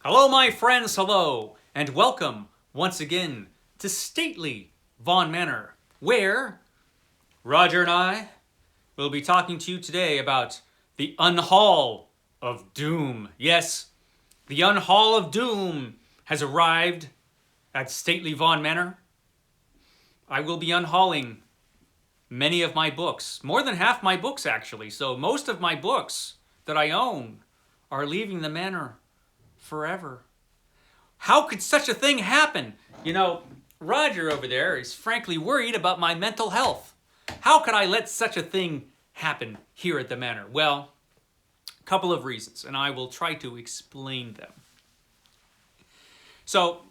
Hello, my friends, hello, and welcome once again to stately Vaughan Manor, where Roger and I will be talking to you today about the Unhaul of Doom. Yes, the Unhaul of Doom has arrived at stately Vaughan Manor. I will be unhauling many of my books, more than half my books actually, so most of my books that I own are leaving the manor forever. How could such a thing happen? You know, Roger over there is frankly worried about my mental health. How could I let such a thing happen here at the manor? Well, a couple of reasons, and I will try to explain them. So,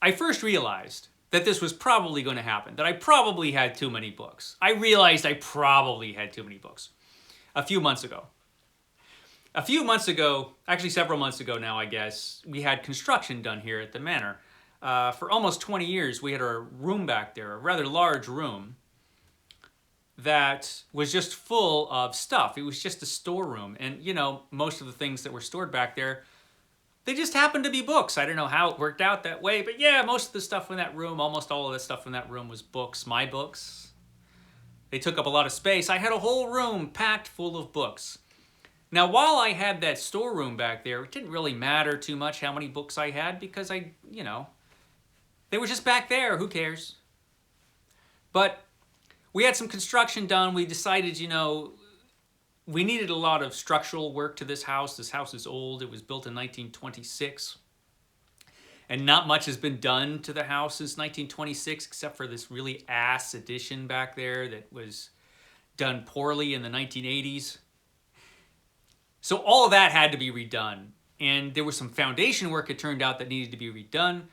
I first realized that this was probably going to happen, that I probably had too many books. I realized I probably had too many books a few months ago. A few months ago, actually several months ago now, I guess, we had construction done here at the manor. For almost 20 years, we had a room back there, a rather large room, that was just full of stuff. It was just a storeroom. And, you know, most of the things that were stored back there, they just happened to be books. I don't know how it worked out that way, but yeah, most of the stuff in that room, almost all of the stuff in that room was books, my books. They took up a lot of space. I had a whole room packed full of books. Now, while I had that storeroom back there, it didn't really matter too much how many books I had because they were just back there. Who cares? But we had some construction done. We decided, we needed a lot of structural work to this house. This house is old. It was built in 1926. And not much has been done to the house since 1926, except for this really ass addition back there that was done poorly in the 1980s. So all of that had to be redone. And there was some foundation work, it turned out, that needed to be redone.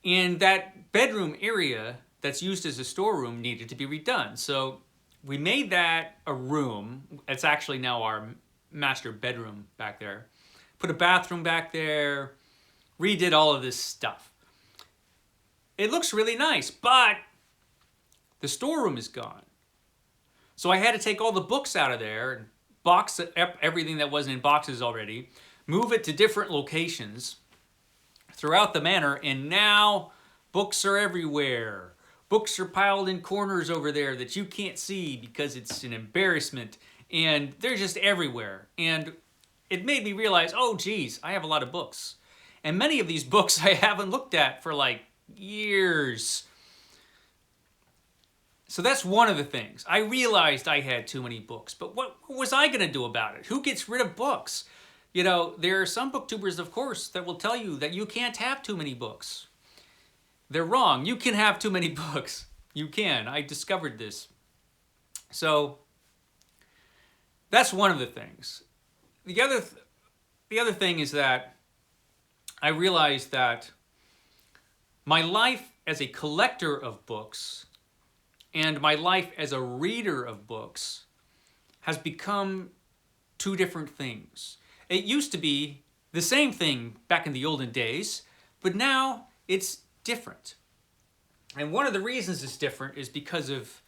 And that bedroom area that's used as a storeroom needed to be redone. So we made that a room. It's actually now our master bedroom back there. Put a bathroom back there. Redid all of this stuff. It looks really nice, but the storeroom is gone. So I had to take all the books out of there and box everything that wasn't in boxes already, move it to different locations throughout the manor, and now books are everywhere. Books are piled in corners over there that you can't see because it's an embarrassment, and they're just everywhere. And it made me realize, oh geez, I have a lot of books. And many of these books I haven't looked at for like years. So that's one of the things. I realized I had too many books, but what was I going to do about it? Who gets rid of books? You know, there are some booktubers, of course, that will tell you that you can't have too many books. They're wrong. You can have too many books. You can. I discovered this. So that's one of the things. The other thing is that I realized that my life as a collector of books and my life as a reader of books has become two different things. It used to be the same thing back in the olden days, but now it's different. And one of the reasons it's different is because of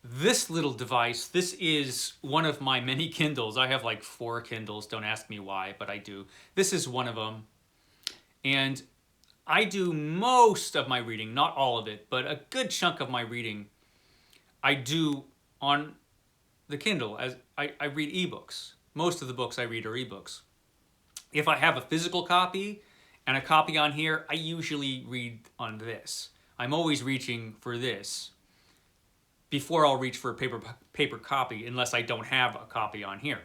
this little device. This is one of my many Kindles. I have like 4 Kindles. Don't ask me why, but I do. This is one of them. And I do most of my reading, not all of it, but a good chunk of my reading I do on the Kindle. As I read ebooks. Most of the books I read are ebooks. If I have a physical copy and a copy on here, I usually read on this. I'm always reaching for this before I'll reach for a paper copy, unless I don't have a copy on here.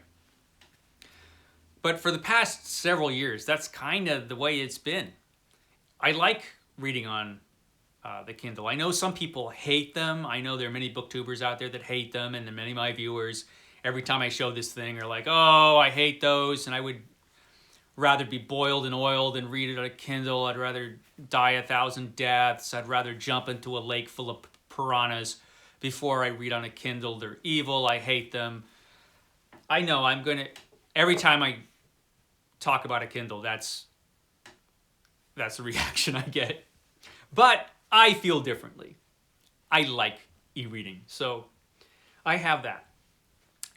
But for the past several years, that's kind of the way it's been. I like reading on the Kindle. I know some people hate them. I know there are many booktubers out there that hate them, and many of my viewers, every time I show this thing, are like, oh, I hate those, and I would rather be boiled in oil than read it on a Kindle. I'd rather die 1,000 deaths. I'd rather jump into a lake full of piranhas before I read on a Kindle. They're evil. I hate them. I know every time I talk about a Kindle, that's the reaction I get. But I feel differently. I like e-reading. So I have that.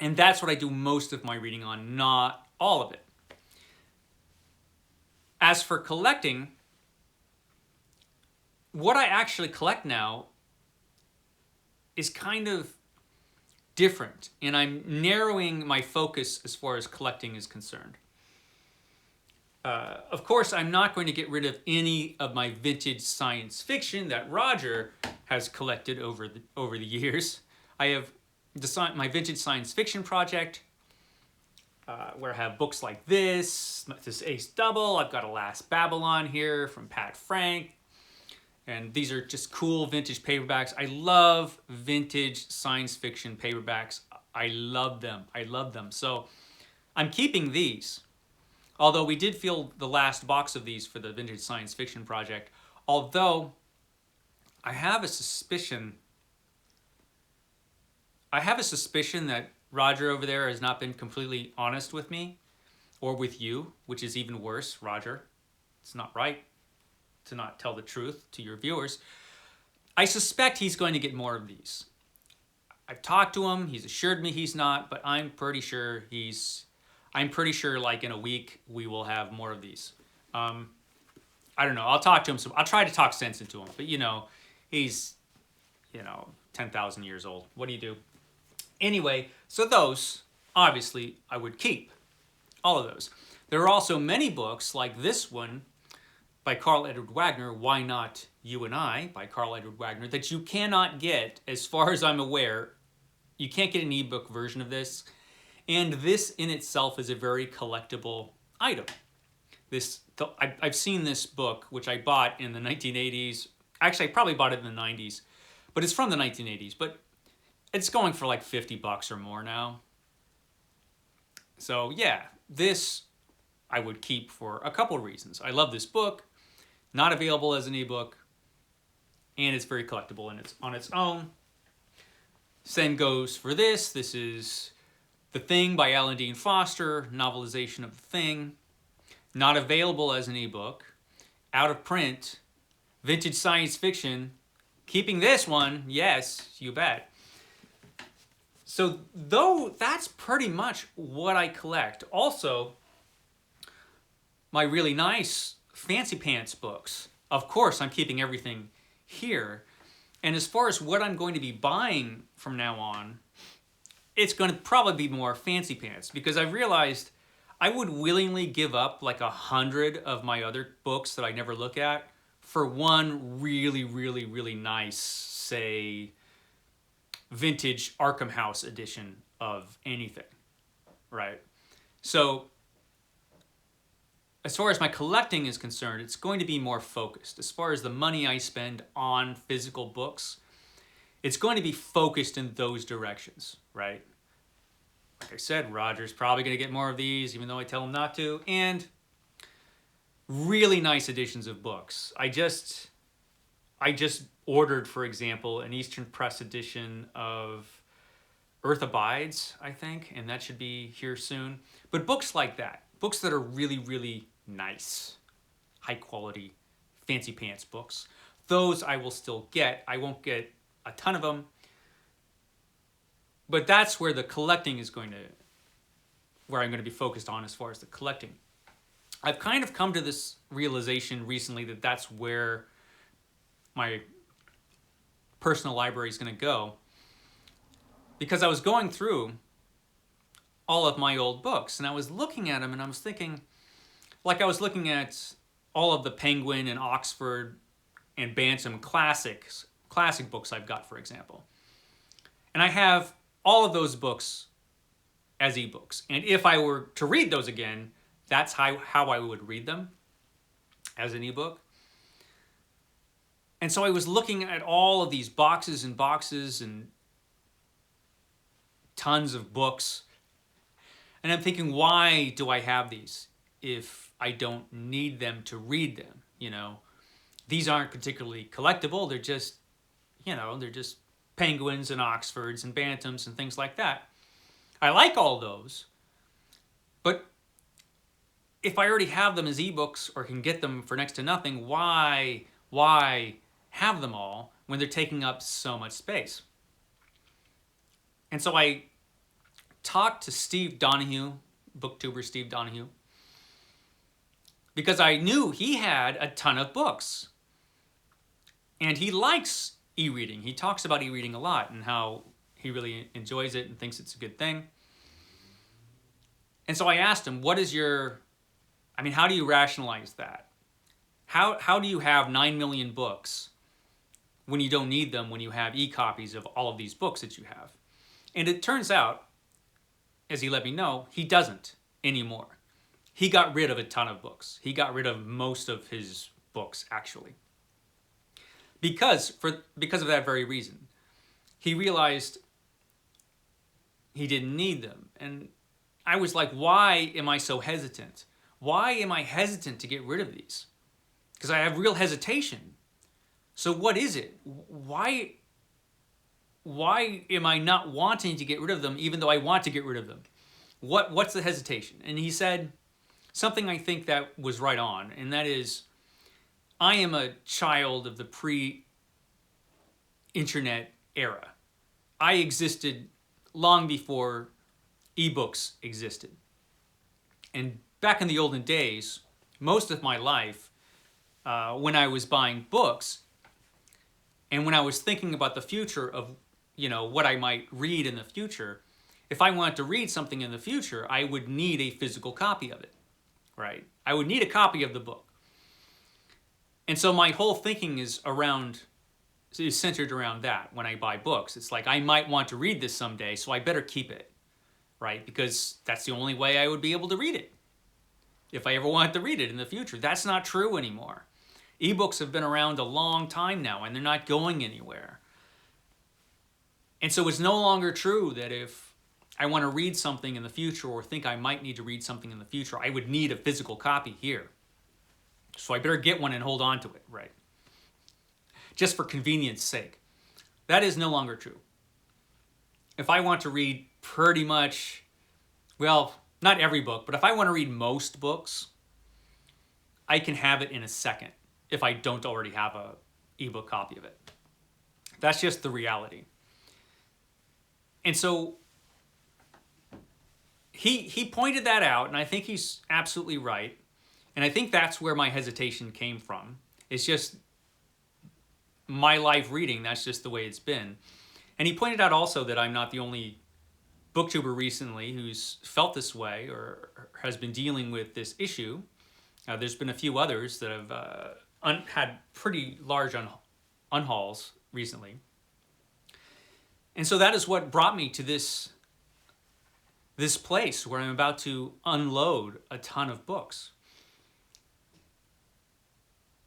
And that's what I do most of my reading on, not all of it. As for collecting, what I actually collect now is kind of different, and I'm narrowing my focus as far as collecting is concerned. Of course, I'm not going to get rid of any of my vintage science fiction that Roger has collected over the years. I have my vintage science fiction project, where I have books like this Ace Double. I've got a Last Babylon here from Pat Frank. And these are just cool vintage paperbacks. I love vintage science fiction paperbacks. I love them. I love them. So I'm keeping these. Although we did fill the last box of these for the vintage science fiction project. Although I have a suspicion that Roger over there has not been completely honest with me or with you, which is even worse, Roger. It's not right to not tell the truth to your viewers. I suspect he's going to get more of these. I've talked to him, he's assured me he's not, but I'm pretty sure like in a week we will have more of these. I don't know, I'll talk to him, I'll try to talk sense into him, but he's 10,000 years old. What do you do? Anyway, so those, obviously, I would keep. All of those. There are also many books like this one, by Carl Edward Wagner, Why Not You and I, by Carl Edward Wagner, that you cannot get, as far as I'm aware. You can't get an ebook version of this. And this in itself is a very collectible item. I've seen this book, which I bought in the 1980s. Actually, I probably bought it in the 90s. But it's from the 1980s. But it's going for like $50 or more now. So yeah, this I would keep for a couple of reasons. I love this book. Not available as an ebook, and it's very collectible and it's on its own. Same goes for this. This is The Thing by Alan Dean Foster, novelization of The Thing. Not available as an ebook, out of print, vintage science fiction. Keeping this one, yes, you bet. So though that's pretty much what I collect. Also, my really nice fancy pants books. Of course, I'm keeping everything here. And as far as what I'm going to be buying from now on, it's going to probably be more fancy pants, because I've realized I would willingly give up like 100 of my other books that I never look at for one really, really, really nice, say, vintage Arkham House edition of anything, right? So as far as my collecting is concerned, it's going to be more focused. As far as the money I spend on physical books, it's going to be focused in those directions, right? Like I said, Roger's probably going to get more of these, even though I tell him not to. And really nice editions of books. I just ordered, for example, an Eastern Press edition of Earth Abides, I think, and that should be here soon. But books like that, books that are really, really nice, high quality, fancy pants books, those I will still get. I won't get a ton of them, but that's where the collecting is where I'm going to be focused on as far as the collecting. I've kind of come to this realization recently that that's where my personal library is going to go, because I was going through all of my old books and I was looking at them and I was thinking, like I was looking at all of the Penguin and Oxford and Bantam classic books I've got, for example. And I have all of those books as ebooks. And if I were to read those again, that's how I would read them, as an ebook. And so I was looking at all of these boxes and boxes and tons of books. And I'm thinking, why do I have these if I don't need them to read them? These aren't particularly collectible. They're just, they're just Penguins and Oxfords and Bantams and things like that. I like all those. But if I already have them as ebooks or can get them for next to nothing, why have them all when they're taking up so much space? And so I talked to Steve Donahue, booktuber Steve Donahue, because I knew he had a ton of books. And he likes e-reading. He talks about e-reading a lot and how he really enjoys it and thinks it's a good thing. And so I asked him, what is your, I mean, how do you rationalize that? How do you have 9 million books when you don't need them, when you have e-copies of all of these books that you have? And it turns out, as he let me know, he doesn't anymore. He got rid of a ton of books. He got rid of most of his books, actually. Because of that very reason. He realized he didn't need them. And I was like, why am I so hesitant? Why am I hesitant to get rid of these? Because I have real hesitation. So what is it? Why am I not wanting to get rid of them even though I want to get rid of them? What's the hesitation? And he said something I think that was right on, and that is, I am a child of the pre-internet era. I existed long before ebooks existed. And back in the olden days, most of my life, when I was buying books, and when I was thinking about the future of, what I might read in the future, if I wanted to read something in the future, I would need a physical copy of it, right? I would need a copy of the book. And so my whole thinking is centered around that when I buy books. It's like, I might want to read this someday, so I better keep it, right? Because that's the only way I would be able to read it if I ever wanted to read it in the future. That's not true anymore. Ebooks have been around a long time now, and they're not going anywhere. And so it's no longer true that if I want to read something in the future or think I might need to read something in the future, I would need a physical copy here. So I better get one and hold on to it, right? Just for convenience sake. That is no longer true. If I want to read pretty much, well, not every book, but if I want to read most books, I can have it in a second if I don't already have a ebook copy of it. That's just the reality. And so he pointed that out, and I think he's absolutely right. And I think that's where my hesitation came from. It's just my life reading, that's just the way it's been. And he pointed out also that I'm not the only booktuber recently who's felt this way or has been dealing with this issue. There's been a few others that have had pretty large unhauls recently. And so that is what brought me to this place where I'm about to unload a ton of books.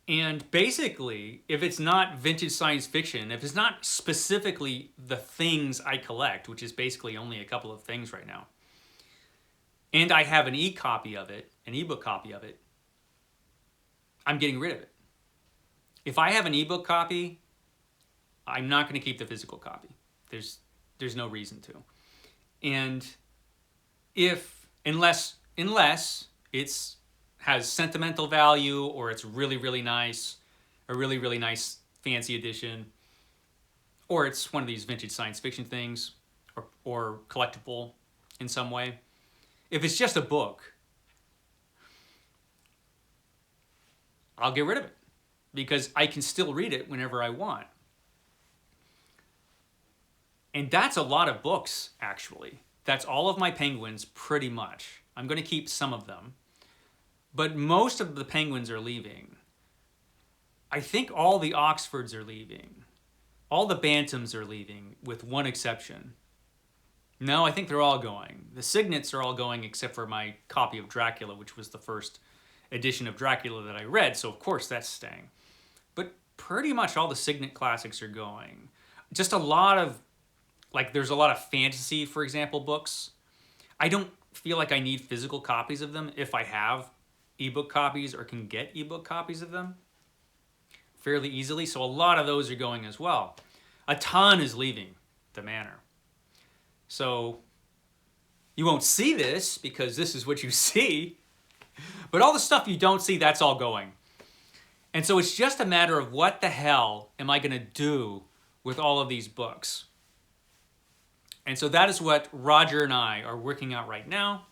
And basically, if it's not vintage science fiction, if it's not specifically the things I collect, which is basically only a couple of things right now, and I have an e-copy of it, an ebook copy of it, I'm getting rid of it. If I have an ebook copy, I'm not going to keep the physical copy. There's no reason to. And unless it's has sentimental value, or it's really, really nice, a really, really nice fancy edition, or it's one of these vintage science fiction things, or collectible in some way. If it's just a book, I'll get rid of it because I can still read it whenever I want. And that's a lot of books, actually. That's all of my Penguins, pretty much. I'm going to keep some of them. But most of the Penguins are leaving. I think all the Oxfords are leaving. All the Bantams are leaving, with one exception. No, I think they're all going. The Signets are all going except for my copy of Dracula, which was the first edition of Dracula that I read, so of course that's staying. But pretty much all the Signet classics are going. Just a lot of, there's a lot of fantasy, for example, books. I don't feel like I need physical copies of them if I have ebook copies or can get ebook copies of them fairly easily. So a lot of those are going as well. A ton is leaving the manor. So you won't see this because this is what you see. But all the stuff you don't see, that's all going. And so it's just a matter of what the hell am I going to do with all of these books? And so that is what Roger and I are working out right now.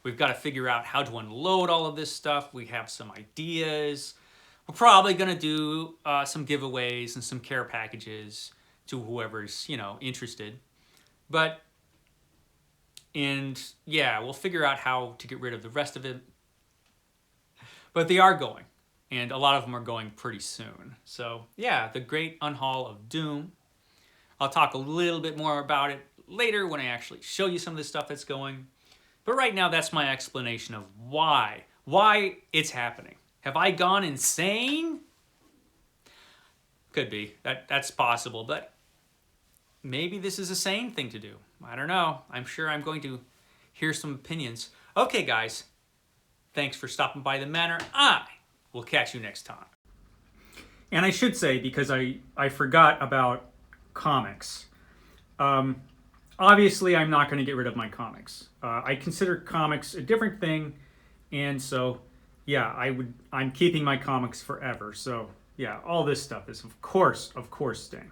We've got to figure out how to unload all of this stuff. We have some ideas. We're probably going to do some giveaways and some care packages to whoever's, interested. And yeah, we'll figure out how to get rid of the rest of it. But they are going, and a lot of them are going pretty soon. So yeah, the great Unhaul of Doom. I'll talk a little bit more about it later when I actually show you some of the stuff that's going. But right now, that's my explanation of why it's happening. Have I gone insane? Could be. That's possible, but maybe this is a sane thing to do. I don't know. I'm sure I'm going to hear some opinions. Okay, guys. Thanks for stopping by the Manor. I will catch you next time. And I should say, because I forgot about comics. Obviously, I'm not going to get rid of my comics. I consider comics a different thing, and so yeah, I'm keeping my comics forever. So yeah, all this stuff is of course staying.